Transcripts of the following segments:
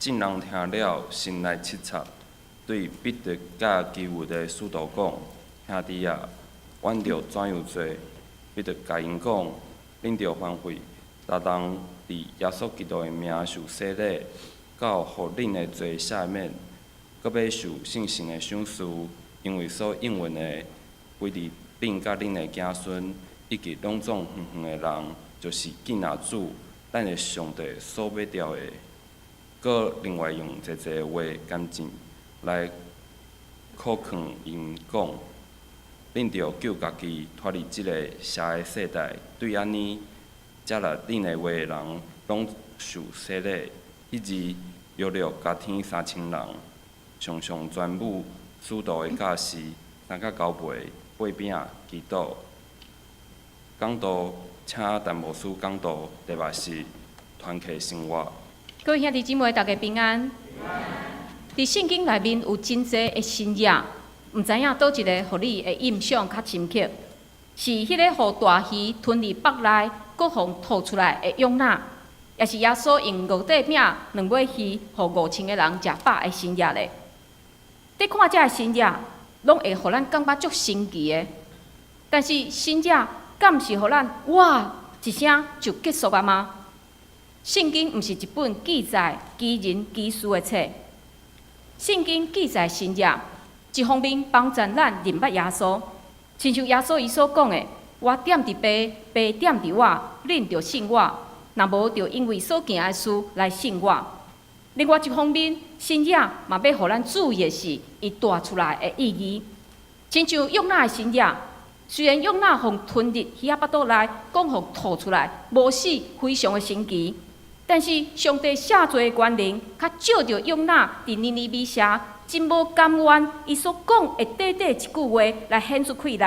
众人听了，心内切插，对彼得甲其余的使徒讲：兄弟啊，阮着怎样做？彼得甲因讲：恁着反悔，担当伫耶稣基督的名受洗礼，到互恁的罪赦免，搁要受圣神的赏赐，因为所应允的，规日恁甲恁的子孙，以及拢总远远的人，就是敬仔主，咱的上帝所买掉的。搁另外用济济话感情来考劝因讲，恁着救家己脱离即个邪的世代。对安尼，接纳恁的话的人，拢受洗礼，以及约略加添3000人，常常全部使徒的教士3到9倍8饼祈祷。讲道，请陈牧师讲道，题目是团契生活。各位兄弟姊妹，大家平安。伫圣经内面有真济的新约，毋知影倒一个互你的印象较深刻？是迄个互大鱼吞入腹内，搁互吐出来的约拿，也是耶稣用五块饼、2尾鱼，互5000个人食饱的新约咧。伫看遮个新约，拢会互咱感觉足神奇的。但是新约敢毋是互咱哇一声就结束啊吗？圣经毋是一本记载奇人奇事的册，圣经记载新约，一方面帮助咱认捌耶稣，亲像耶稣伊所讲的：“我点伫爸，爸点伫我，恁着信我，若无着因为所行的事来信我。”另外一方面，新约嘛要互咱注意的是伊带出来的意义，亲像约拿的新约。虽然约拿互吞入鱼仔腹肚内，讲互吐出来，无死，非常的神奇。但是上帝赦罪的权能，较照着约拿伫尼尼微城真无甘愿，伊所讲的短短一句话来显出气力。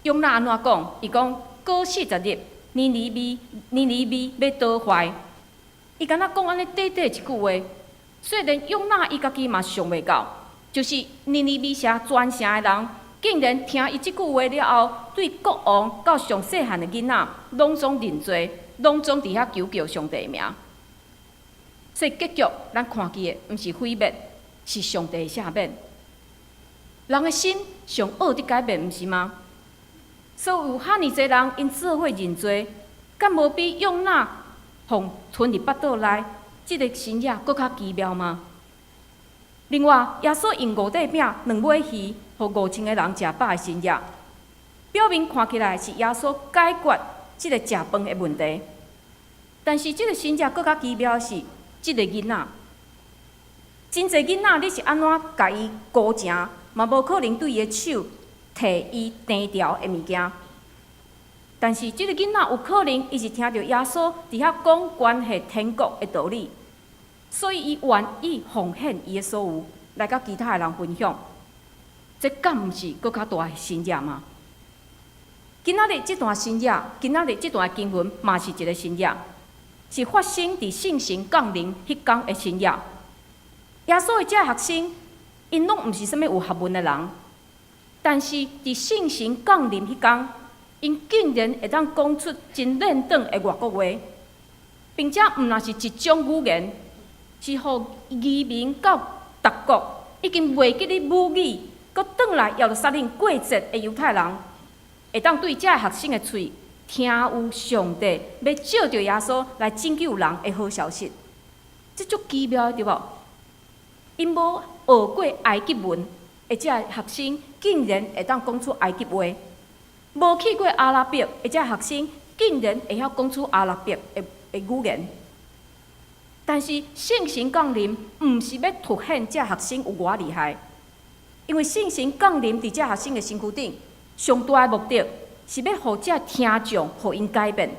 约拿安怎讲？伊讲过40日，尼尼微要倒坏。伊敢若讲安尼短短一句话，虽然约拿伊家己嘛想袂到，就是尼尼微城全城的人，竟然听伊即句话了后，对国王到上细汉的囡仔，拢总认罪。拢总伫遐求叫上帝的名，所以结局咱看见的，毋是毁灭，是上帝的赦免。人的心上恶的改变，毋是吗？所以有遐尼侪人因做伙认罪，敢无比约拿互吞入腹肚内，即个新约搁较奇妙吗？另外，耶稣用5块饼、2尾鱼，互5000个人食饱的新约，表面看起来是耶稣解决即个食饭的问题，但是即个新约搁较奇妙的是，即个囡仔，真侪囡仔，你是安怎甲伊孤成，嘛无可能对伊的手摕伊定调的物件。但是即个囡仔有可能，伊是听着耶稣伫遐讲关系天国的道理，所以伊愿意奉献伊的所有来甲其他的人分享。这敢毋是搁较大的新约吗？今仔日这段新约，今仔日这段经文嘛是一个新约，是发生伫圣神降临迄天的新约。耶稣的这学生，因拢毋是啥物有学问的人，但是伫圣神降临迄天，因竟然会当讲出真认真的外国话，并且毋若是一种语言，是互移民到各国已经袂记咧母语，搁转来耶路撒冷过节的犹太人。会当对这学生的喙听有上帝要照着耶稣来拯救人的好消息，这足奇妙的对无？因无学过埃及文，而这学生竟然会当讲出埃及话；无去过阿拉伯，而这学生竟然会晓讲出阿拉伯的语言。但是圣神降临，毋是要凸显这学生有偌厉害，因为圣神降临伫这学生的身躯顶。上大的目的是要互这听众，互因改变，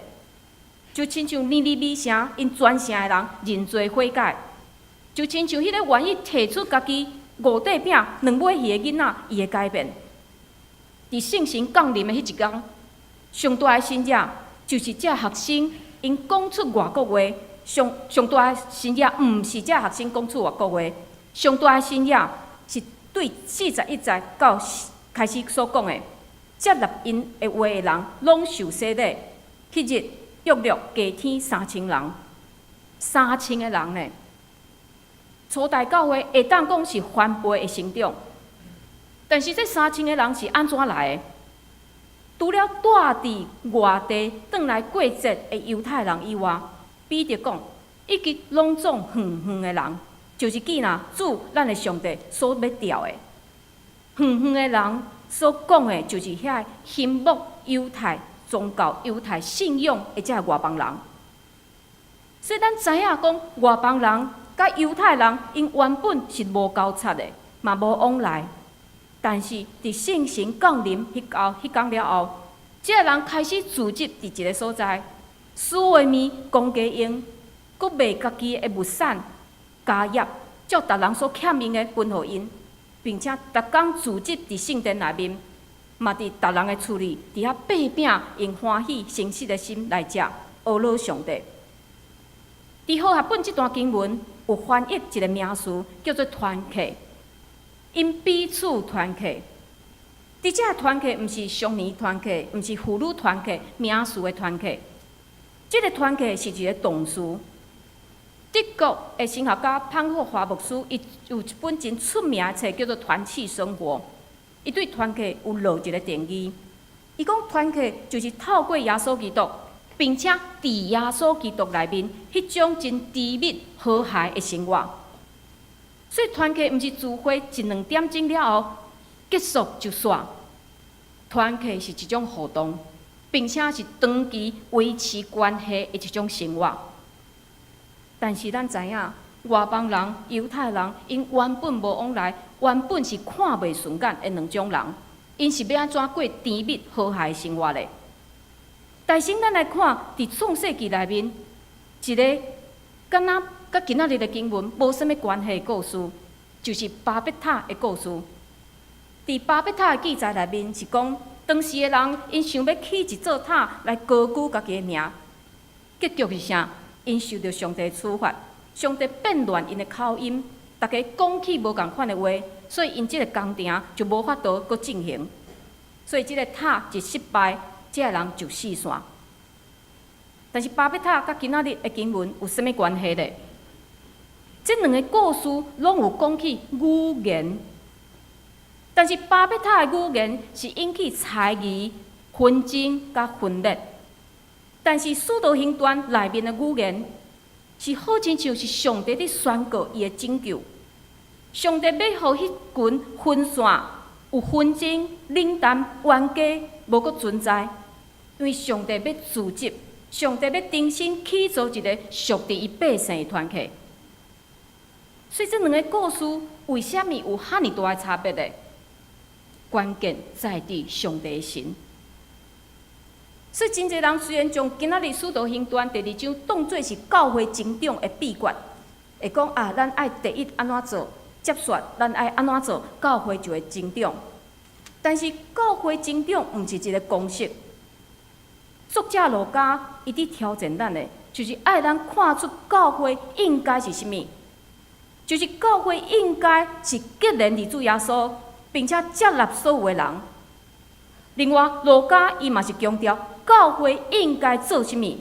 就亲像尼尼微城因全城的人认罪悔改，就亲像迄个愿意提出家己5块饼、2尾鱼的囡仔，伊会改变。伫圣神降临的迄一天，上大的新约就是这学生因讲出外国话，上大的新约毋是这学生讲出外国话，上大的新约是对41节到开始所讲的。接纳因的话的人，拢受洗礼。迄日约略加添3000人，3000个人呢？初代教会会当讲是翻倍的成长，但是这3000个人是安怎来的？除了住伫外地转来过节的犹太人以外，彼得讲，以及拢总远远的人，就是记呐主咱的上帝所要调的。远远的人所讲的，就是遐信牧犹太宗教、犹太信仰的遮外邦人。所以咱知影讲，外邦人甲犹太人因原本是无交叉的，嘛无往来。但是伫圣神降临迄天了后，这个人开始聚集伫一个所在，苏维米公家用，佮卖家己的物产、家业，照逐人所欠用的分互因，并且逐工聚集伫圣殿内面，嘛伫逐人的厝里，伫遐擘饼，用欢喜诚实的心来食，阿罗上帝。伫好学本这段经文有翻译一个名词，叫做团契。因彼此团契，伫遮团契毋是常年团契，毋是妇女团契、名词的团契。这个团契是一个动词。德国的神学家潘霍华牧师，伊有一本真出名的册，叫做《团契生活》。伊对团契有落一个定义。伊讲团契就是透过耶稣基督，并且伫耶稣基督内面，迄种真甜蜜和谐的生活。所以团契毋是聚会1-2点钟了后结束就煞，团契是一种互动，并且是长期维持关系的一种生活。但是咱知影，外邦人、犹太人因原本无往来，原本是看袂顺眼的两种人，因是要安怎过甜蜜和谐的生活嘞？但是咱来看，伫创世纪内面，一个敢若甲今仔日的经文无啥物关系的故事，就是巴别塔的故事。伫巴别塔的记载内面是讲，当时的人因想要起一座塔来高举家己的名，结局是啥？因受到上帝处罚，上帝变乱因的口音，大家讲起无共款的话，所以因这个工程就无法度搁进行，所以这个塔一失败，这个人就死线。但是巴别塔甲今仔日的经文有啥物关系呢？这两个故事拢有讲起语言，但是巴别塔的语言是引起猜疑、纷争甲分裂，但是使徒行传内面的语言是好亲像是上帝伫宣告伊的拯救。上帝要互迄群分散、有纷争、冷淡、冤家无搁存在，因为上帝要组织，上帝要重新起造一个属于伊百姓的团契。所以这两个故事为什么有遐尼大的差别呢？关键在伫上帝的心。所以真侪人虽然将今仔日《使徒行传》第2章当作是教会成长的秘诀，会讲啊，咱爱第一安怎做，接续咱爱安怎做，教会就会成长。但是教会成长毋是一个公式。作者路加伊伫挑战咱的，就是爱咱看出教会应该是啥物。就是教会应该是结连伫主耶稣，并且接纳所有的人。另外，路加伊嘛是强调教会应该做啥物？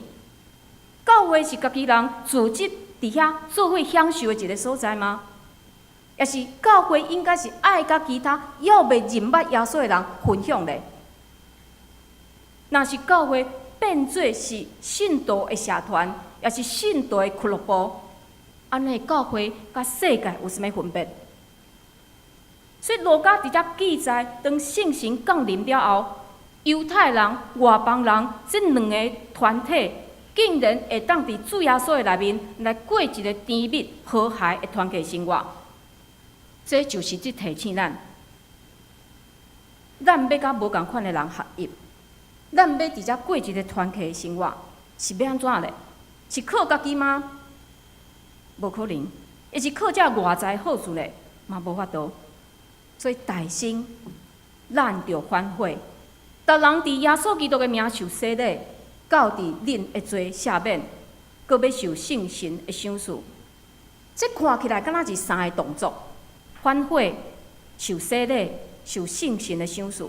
教会是家己人组织伫遐做伙享受的一个所在吗？也是教会应该是爱甲其他要未认捌耶稣的人分享咧？若是教会变做是信徒的社团，也是信徒的俱乐部。安尼教会甲世界有啥物分别？所以路加直接记载，当圣神降临了后，犹太人、外邦人这两个团体，竟然会当伫主耶稣的内面来过一个甜蜜和谐的团契生活。这就是即提醒咱要甲无共款的人合一，咱要直接过一个团契的生活，是要安怎咧？是靠家己吗？无可能，也是靠这外在好处咧，嘛无法度。所以大心，咱着反悔，逐人伫耶稣基督的名受洗礼，到伫恁的罪赦免，搁要受圣神的赏赐。这看起来敢若是3个动作：反悔、受洗礼、受圣神的赏赐。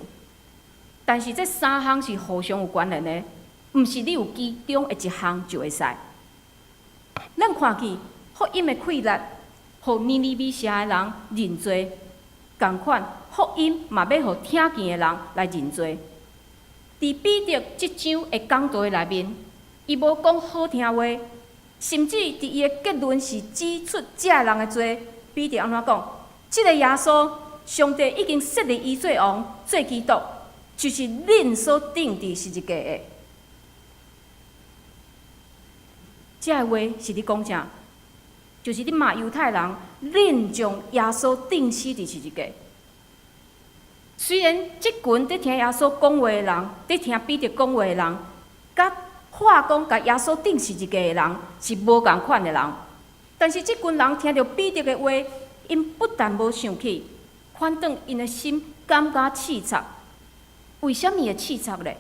但是这3项是互相有关联的，毋是你有其中的一项就会使。咱看去。福音的溃烂，互尼尼微城的人认罪，共款福音嘛要互听见的人来认罪。伫彼得即章的讲道内面，伊无讲好听话，甚至伫伊的结论是指出这人的罪。彼得安怎讲？即个耶稣，上帝已经设立伊做王、做基督，就是恁所钉伫十字架的。这个话是你讲啥？就是你骂犹太人，恁将耶稣钉死伫十字架。虽然即群伫听耶稣讲话的人，伫听彼得讲话的人，甲话讲甲耶稣钉十字架的人是无共款的人，但是即群人听到彼得的话，因不但无生气，反倒因的心感觉刺激。为什么会刺激咧？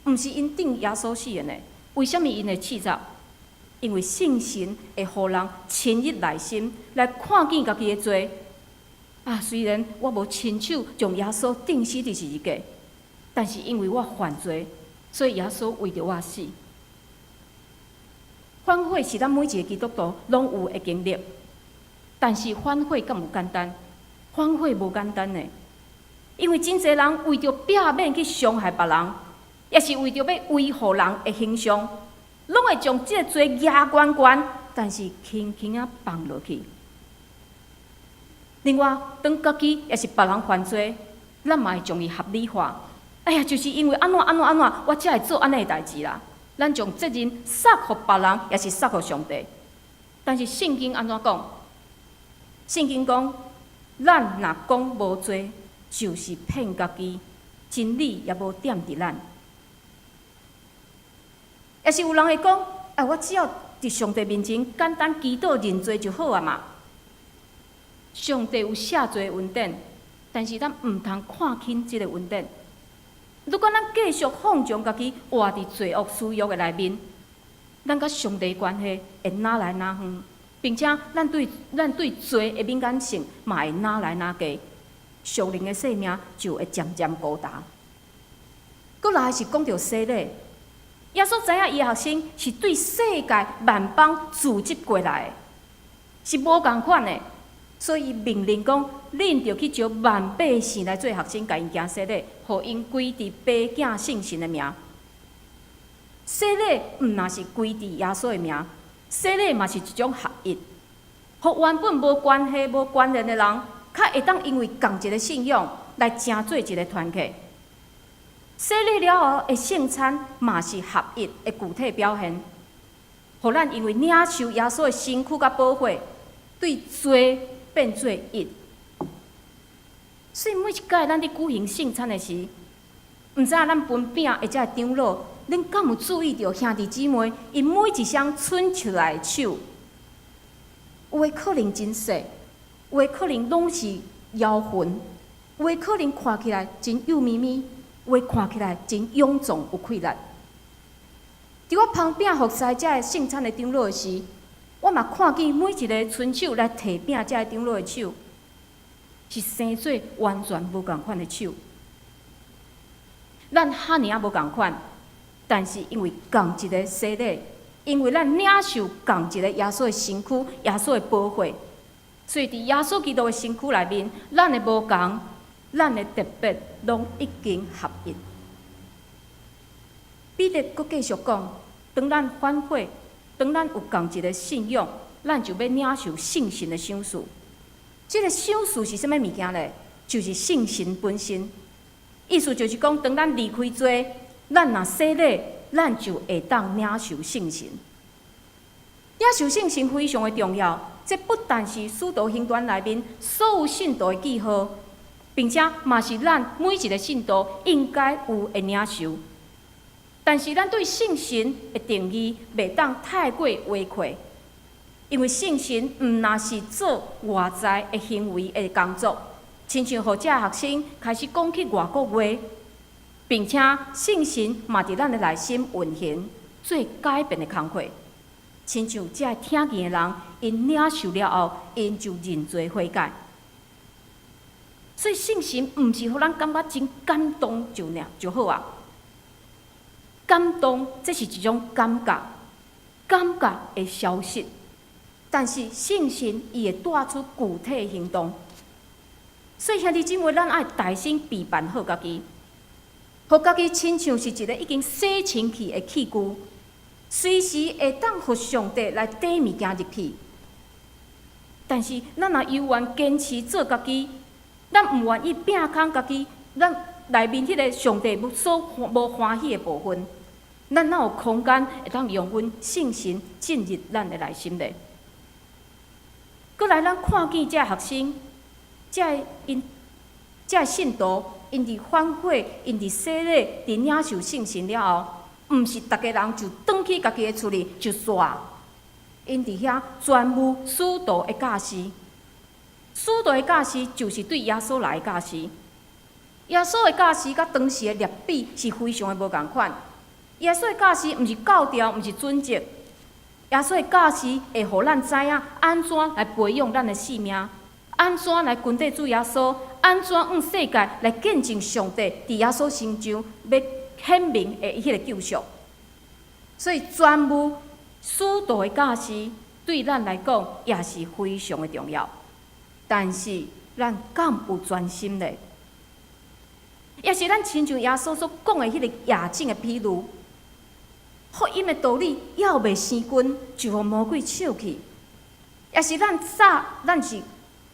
毋是因钉耶稣死的呢？为什么因会刺激？因为信心会互人深入内心，来看见家己的罪。虽然我无亲手将耶稣钉死伫十字架，但是因为我犯罪，所以耶稣为着我死。反悔是咱每一个基督徒拢有的经历，但是反悔敢有简单？反悔无简单呢，因为真侪人为着避免去伤害别人，也是为着要维护人的形象，拢会将这个罪压悬悬，但是轻轻啊放落去。另外，当家己也是别人犯罪，咱嘛会将伊合理化。就是因为安怎，我才会做安尼的代志啦。咱将责任撒互别人，也是撒互上帝。但是圣经安怎讲？圣经讲，咱若讲无罪，就是骗家己，真理也无点伫咱。也是有人会讲，我只要伫上帝面前简单祈祷认罪就好啊嘛。上帝有赦罪恩典，但是咱毋通看轻即个恩典。如果咱继续放纵家己活伫罪恶私欲的内面，咱甲上帝关系会哪来哪远，并且咱对罪的敏感性嘛会哪来哪低，属灵的生命就会渐渐高大。搁来是讲到洗礼，耶稣知影伊的学生是对世界万邦组织过来的，是无共款的。所以命令讲，恁着去招万百姓来做学生，甲因行洗礼，互因归伫爸囝圣神的名。洗礼毋若是归伫耶稣的名，洗礼嘛是一种合一，互原本无关系、无关联的人，较会当因为共一个信仰来成做一个团体。洗礼了后的圣餐嘛是合一的具体表现，互咱因为领受耶稣的身躯甲保护，对罪变做一。所以每一届咱伫举行圣餐的时，毋知影咱分饼或者长老，恁敢有注意到兄弟姊妹因每一双伸出来的手，有诶可能真细，有诶可能拢是摇魂，有诶可能看起来真幼咪咪，有诶看起来真臃肿有气力。伫我旁边服侍这个圣餐的长老时，我嘛看见每一个伸手来提饼这个长老的手，是生做完全无共款的手。咱哈尔啊无共款，但是因为共一个洗礼，因为咱领受共一个耶稣的身躯、耶稣的保护，所以伫耶稣基督的身躯内面，咱的无共，咱的特别，拢已经合一。彼得佫继续讲，当咱反悔，当咱有共一个信仰，咱就要领受圣神的赏赐。这个赏赐是啥物物件呢？就是圣神本身。意思就是讲，当咱离开罪，咱若洗礼，咱就会当领受圣神。领受圣神非常的重要，这不但是使徒行传内面所有信徒的记号，并且嘛是咱每一个信徒应该有的领受。但是咱对圣神的定义袂当太过微阔，因为圣神毋若是做外在的行为的工作，亲像互这学生开始讲起外国话，并且圣神嘛伫咱的内心运行，做改变的工作。亲像这听见的人，因领受了后，因就认罪悔改。所以圣神毋是互咱感觉真感动就好啊。感动，这是一种感觉，感觉会消失，但是信心伊会带出具体行动。所以兄弟姊妹，咱爱大心备办好家己，互家己亲像是一个已经洗清气的器具，随时会当互上帝来缀物件入去。但是咱若犹原坚持做家己，咱毋愿意摒空家己，咱内面迄个上帝所无欢喜的部分，咱哪有空间会当用阮信心进入咱的内心咧？过来，咱看见这学生，这信徒，因伫反悔，因伫洗礼，伫领受圣神了后，毋是逐个人就转去家己的厝里就煞。因伫遐专务使徒的教师，使徒的教师就是对耶稣来的教师。耶稣的教师甲当时的列比是非常的无共款。耶稣的教师毋是教条，毋是准则。耶稣的教师会互咱知影安怎来培养咱的性命，安怎来跟缀主耶稣，安怎用世界来见证上帝伫耶稣身上要显明的迄个救赎。所以专务使徒的教师对咱来讲也是非常的重要。但是咱敢有专心咧？也是咱亲像耶稣所讲的迄个亚正的比喻，福音的道理要未生根，就互魔鬼抢去。也是咱是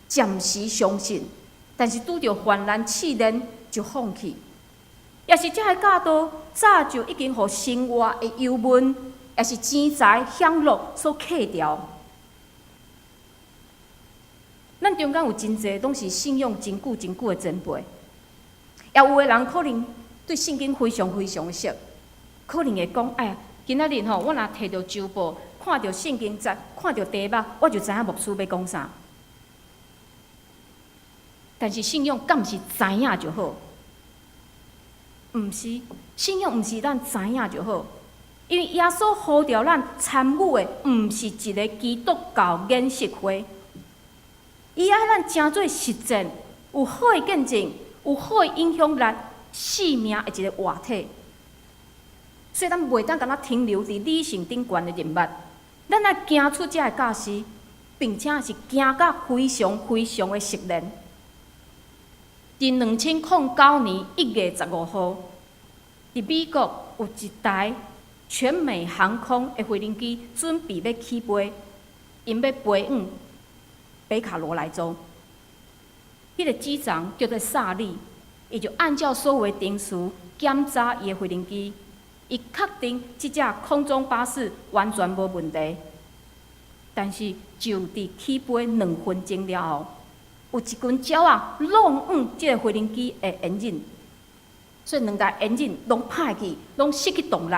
暂时相信，但是拄着患难试炼就放弃。也是这个教导早就已经互生活的忧闷，也是钱财享乐所克掉。咱中间有真侪拢是信仰真久真久的前辈，也有的人可能对圣经非常非常的熟，可能会讲：哎呀，今仔日吼，我若摕到周报，看到圣经节，看到题目，我就知影牧师要讲啥。但是信仰敢毋是知影就好？毋是，信仰毋是咱知影就好，因为耶稣呼召咱参与的，毋是一个基督教演习会，伊爱咱真做实践，有好的见证，有好的影响力、生命的一个活体。所以咱袂当敢若停留伫理性顶悬的人物，咱爱行出这个教示，并且是行到非常非常的熟练。伫2009年1月15号，伫美国有一台全美航空的飞行机准备要起飞，因要飞往北卡罗来州。迄个机长叫做萨利，伊就按照所有的程序检查伊的飞行机，伊确定即只空中巴士完全无问题。但是就伫起飞2分钟了后，有一群鸟啊弄往即个飞行机的引擎，所以2台引擎拢歹去，拢失去动力。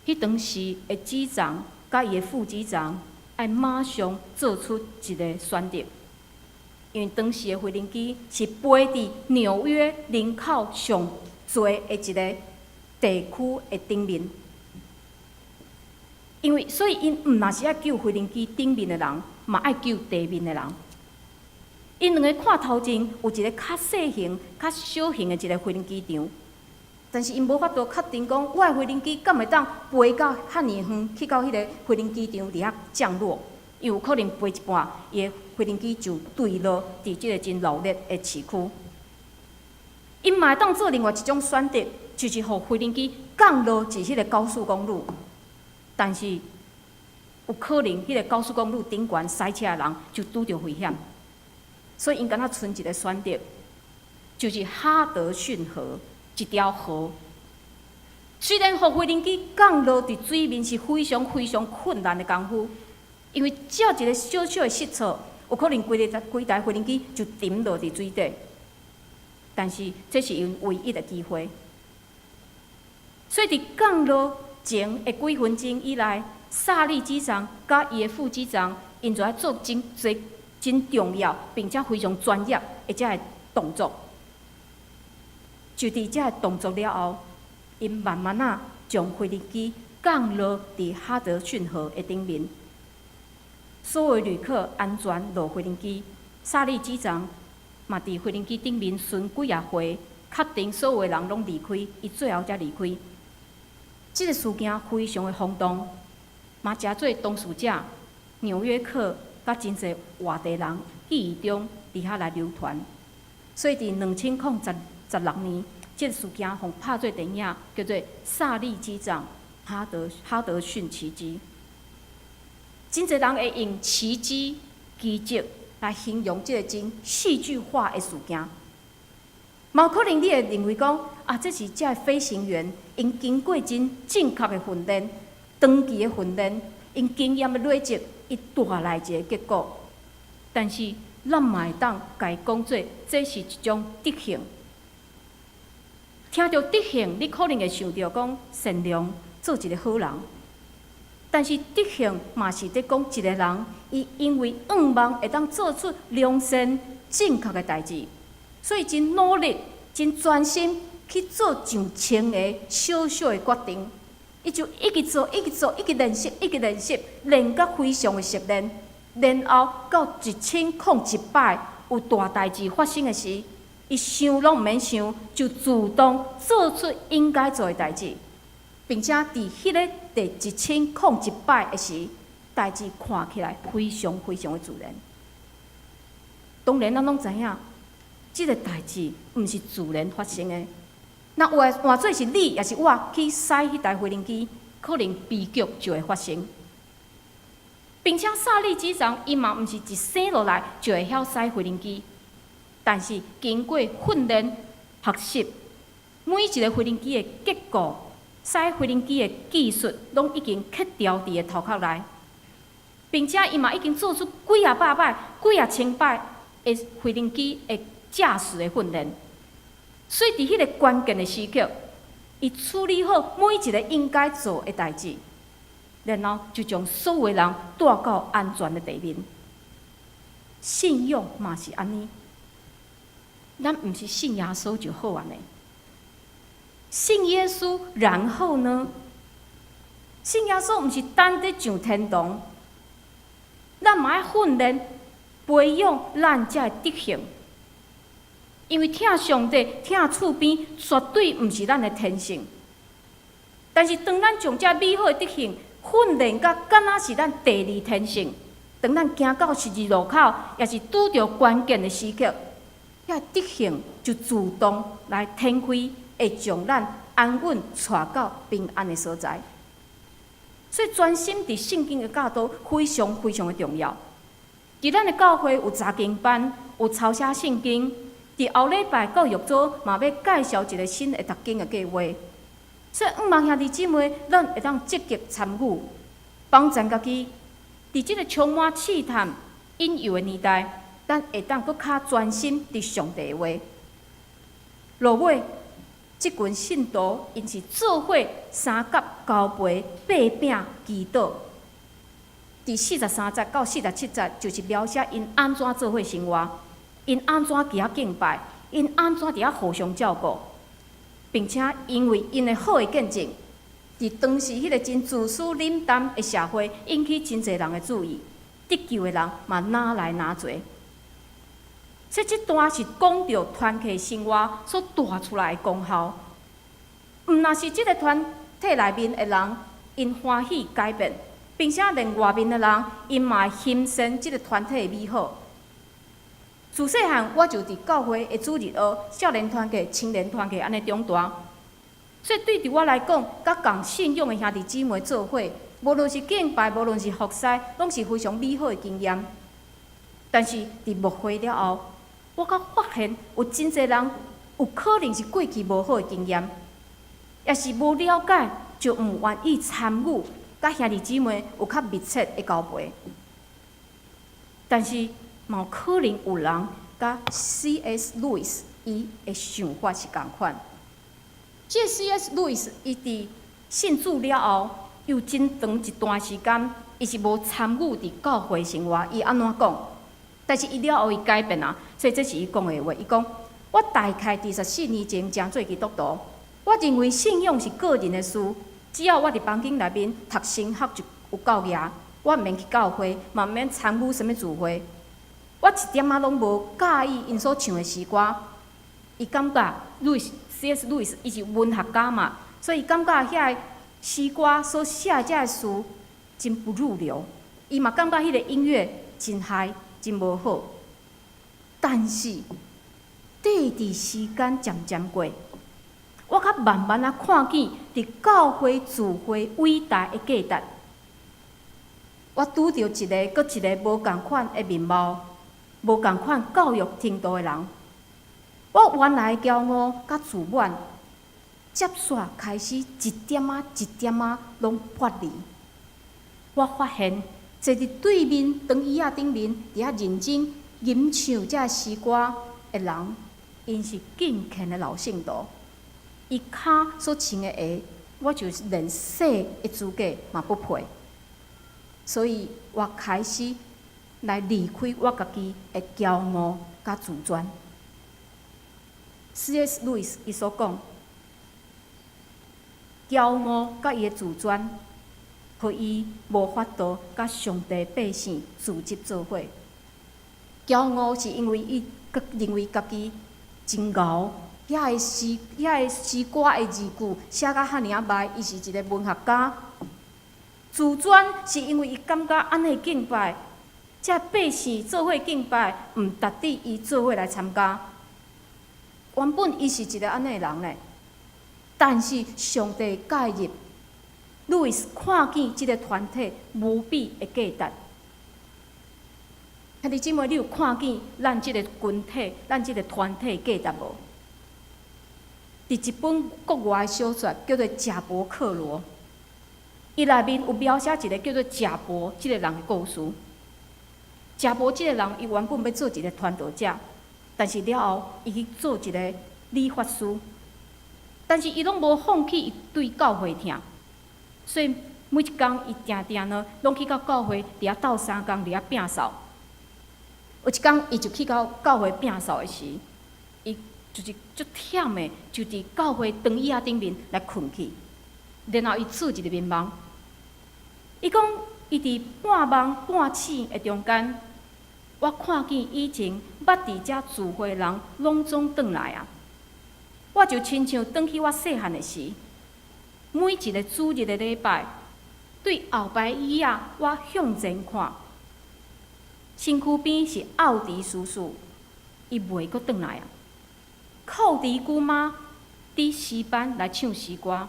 迄当时的机长甲伊的副机长爱马上做出一个选择，因为当时的飞行机是飞伫纽约人口上多的一个地区的顶面。因为所以因毋若是爱救飞行机顶面的人，嘛爱救地面的人。因2个看头前有一个较细型、较小型的一个飞行机场，但是因无法度确定讲，我的飞行机敢会当飞到遐尔远，去到迄个飞行机场伫遐降落，因为有可能飞一半，伊的飞行机就坠落伫即个真热烈的市区。因嘛会当做另外一种选择，就是互飞行机降落至迄个高速公路，但是有可能迄个高速公路顶悬塞车的人就拄着危险。所以因敢若剩一个选择，就是哈德逊河一条河。虽然互飞行机降落伫水面是非常非常困难的功夫，因为只要一个小小的失错，有可能规台飞行机就沉落伫水底。但是这是因唯一的机会。所以伫降落前的几分钟以来，萨利机长甲伊的副机长，因就要做真重要并且非常专业的这个动作。就伫这个动作了后，因慢慢啊将飞行机降落伫哈德逊河的顶面。所有旅客安全落飞行机，萨利机长嘛伫飞行机顶面巡几啊回，确定所有的人拢离开，伊最后才离开。这个事件非常的轰动，嘛诚做当事者纽约客甲真侪外地人记忆中伫遐来流传，所以伫2016年，这个事件互拍做电影，叫做《萨利机长哈德逊奇迹》。真侪人会用奇迹、奇迹来形容这个真戏剧化的事件。嘛可能你会认为讲，这是这飞行员因经过真正确的训练、长期的训练、因经验的累积，伊带来一个结果。但是咱嘛会当家讲做，这是一种德行。听到德行，你可能会想到讲善良，做一个好人。但是德行嘛是在讲一个人，伊因为愿望会当做出良善、正确的代志。所以真努力、真专心去做上千个小小的决定，伊就一直做、一直做、一直练习、一直练习，练到非常的熟练。然后到1001摆有大代志发生的时，伊想拢毋免想，就自动做出应该做的代志，并且伫迄个第1001摆的时，代志看起来非常非常的自然。当然，咱拢知影。即个代志毋是自然发生的，那换做是你，也是我去驶迄台飞行机，可能悲剧就会发生。并且萨利机长伊嘛毋是一生落来就会晓驶飞行机，但是经过训练、学习，每一个飞行机的结构、驶飞行机的技术，拢已经刻掉伫个头壳内，并且伊嘛已经做出几啊百摆、几啊千摆的飞行机的驾驶的训练，所以伫迄个关键的时刻，伊处理好每一个应该做的代志，然后就将所有人带到安全的地面。信仰嘛是安尼，咱毋是信耶稣就好安尼。信耶稣，然后呢？信耶稣毋是等得上天堂，咱嘛要训练、培养咱遮的德行。因为疼上帝、疼厝边，绝对毋是咱的天性。但是，当咱将这美好的德行训练到敢若是咱第二天性，当咱行到十字路口，也是拄着关键的时刻，遐德行就自动来天开，会将咱安稳带到平安的所在。所以，专心伫圣经的教导非常非常的重要。伫咱的教会有查经班，有抄写圣经。伫后礼拜教育组嘛要介绍一个新的读经的计划，所以望兄弟姊妹，咱会当积极参与，帮助家己。伫即个充满试探、引诱的年代，咱会当搁较专心伫上帝的话。落尾，即群信徒因是做伙三甲交杯八饼祈祷。伫43节到47节，就是描写因安怎做伙生活。因安怎伫遐敬拜，因安怎伫遐互相照顾，并且因为因的好的见证，伫当时迄个真自私冷淡的社会，引起真侪人的注意，得救的人嘛哪来哪侪。所以这段是讲到团契生活所带出来的功效，毋若是即个团体内面的人因欢喜改变，并且连外面的人因嘛会欣赏即个团体的美好。自细汉我就伫教会的主日学、少年团契、青年团契安尼长大，所以对伫我来讲，甲共信仰的兄弟姊妹做伙，无论是敬拜，无论是服侍，拢是非常美好的经验。但是伫牧会了后，我才发现有真侪人有可能是过去无好的经验，也是无了解，就毋愿意参与，甲兄弟姊妹有较密切的交陪。但是，嘛有可能有人甲 C.S. 路易斯伊的想法是共款。这 C.S. 路易斯伊伫信主了后，又真长一段时间，伊是无参与伫教会生活。伊安怎讲？但是伊了后伊改变啊，所以这是伊讲的话。伊讲：我大概伫14年前正做基督徒，我认为信仰是个人的事，只要我伫房间内面读神学就有够牙，我毋免去教会，嘛毋免参与什么聚会。我一点仔拢无介意因所唱的诗歌，伊感觉C.S. 路易斯伊是文学家嘛，所以伊感觉遐诗歌所写遮的词真不入流，伊嘛感觉迄个音乐真嗨，真无好。但是，短伫时间渐渐过，我较慢慢啊看见伫教会聚会伟大的价值。我拄着一个搁一个无共款的面貌、无共款教育程度的人。我原来的骄傲甲自满，接续开始一点仔一点仔拢脱离。我发现，坐伫对面长椅仔顶面，伫遐认真吟唱这诗歌的人，因是敬虔的老信徒。伊骹所穿的鞋，我就是连洗的资格嘛不配。所以我开始来离开我家己的骄傲甲自尊。C.S. 路易斯伊所讲，骄傲甲伊的自尊，互伊无法度甲上帝百姓自集做伙。骄傲是因为伊认为家己真牛，遐个诗歌的字句写甲遐尔啊歹，伊是一个文学家。自尊是因为伊感觉安尼敬拜，这百姓做伙敬拜，毋值得伊做伙来参加。原本伊是一个安尼的人咧，但是上帝介入，路易斯看见即个团体无比的价值。兄弟姊妹，你有看见咱即个群体、咱即个团体的价值无？伫一本国外的小说叫做《贾伯克罗》。伊内面有描写一个叫做贾伯即个人的故事。贾伯即个人，伊原本要做一个传道者，但是了后，伊去做一个理发师。但是伊拢无放弃伊对教会疼，所以每一工伊定定呢，拢去到教会伫遐斗相共，伫遐摒扫。有一工，伊就去到教会摒扫的时，伊就是足忝的，就伫教会长椅仔顶面来困去。然后伊做一个面梦。伊讲，伊伫半梦半醒的中间，我看见以前捌伫遮聚会的人拢总转来啊！我就亲像转去我细汉的时，每一个主日的礼拜，对后排椅仔我向前看，身躯边是奥迪叔叔，伊袂阁转来啊！寇迪姑妈伫诗班来唱诗歌。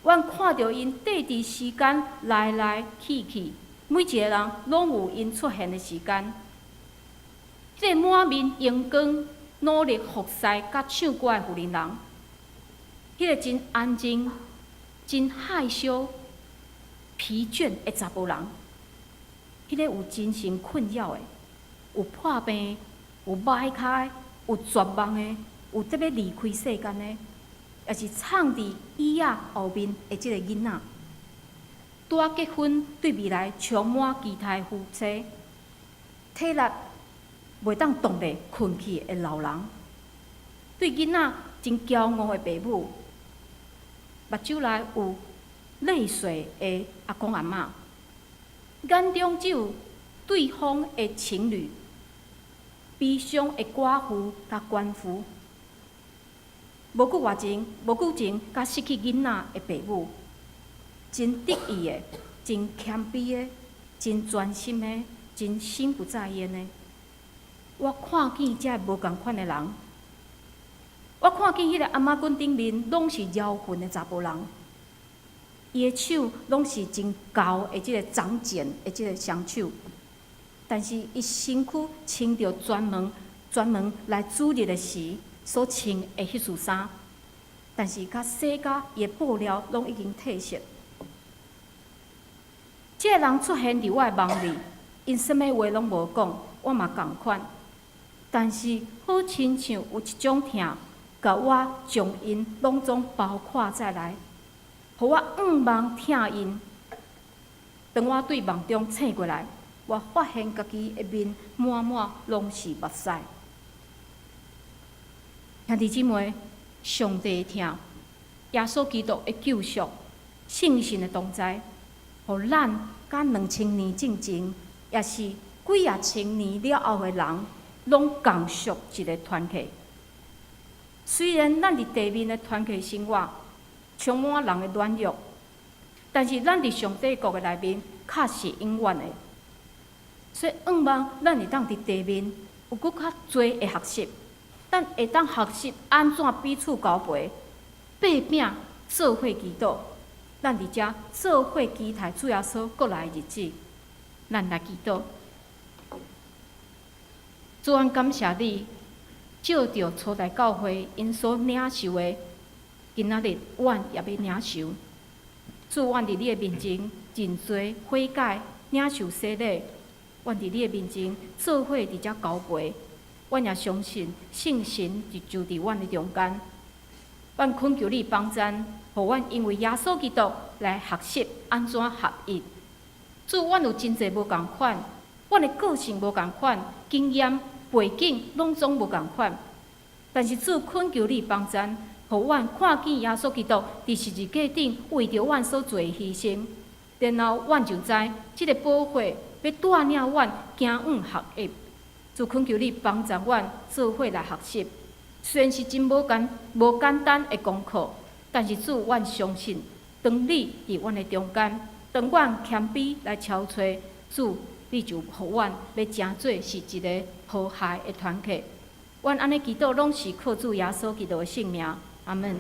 阮看到因缀伫时间来来去去，每一个人拢有因出现的时间。即个满面阳光、努力服侍甲唱歌的妇人人，迄个真安静、真害羞、疲倦的查甫人，迄个有精神困扰的，有破病、有歹脚、有绝望的，有得要离开世间的。也是藏伫椅仔后面的即个囡仔，拄啊结婚，对未来充满期待的夫妻，体力袂当动咧困去的老人，对囡仔真骄傲的爸母，目睭内有泪水的阿公阿嬷，眼中只有对方的情侣，悲伤的寡妇甲鳏妇。无久前，甲失去囡仔的爸母，真得意的，真谦卑的，真专心的，真心不在焉的。我看见这无共款的人，我看见迄个阿嬷棍顶面拢是摇魂的查甫人，伊的手拢是真厚的，即个长茧的即个双手，但是伊身躯穿着专门来主日的时。所穿的迄束衫，但是甲洗甲伊的布料拢已经褪色。这个人出现伫我的梦里，因什么话拢无讲，我嘛共款。但是好亲像有一种疼，甲我将因拢总包括在内，互我望听因。当我对梦中醒过来，我发现家己的面满满拢是目屎。兄弟姊妹，上帝的疼，耶稣基督的救赎，圣神的同在，互咱甲2000年之前，也是几啊千年了后的人，拢共属一个团体。虽然咱伫地面的团体生活充满人的软弱，但是咱伫上帝国的内面，确是永远的。所以，盼望咱会当伫地面有搁较侪的学习，咱会当学习安怎彼此交陪，爬饼做伙祈祷。咱伫遮做伙期待主耶稣过来的日子，咱来祈祷。主啊，感谢你，照着初代教会因所领受的，今仔日阮也要领受。主，阮伫你的面前真侪悔改，领受洗礼。阮伫你的面前做伙伫遮交陪，阮也相信圣神就伫阮的中间。阮恳求你帮赞，互阮因为耶稣基督来学习安怎合一。主，阮有真侪无共款，阮的个性无共款，经验背景拢总无共款。但是主，恳求你帮赞，互阮看见耶稣基督伫十字架顶为着阮所做的牺牲，然后阮就知即个宝血要带领阮行往合一。主，恳求你帮助阮做伙来学习。虽然是真无简单的功课，但是主，阮相信，当你伫阮的中间，当阮谦卑来超找主，你就互阮要成做是一个和谐的团体。阮安尼祈祷，拢是靠主耶稣基督的圣名，阿门。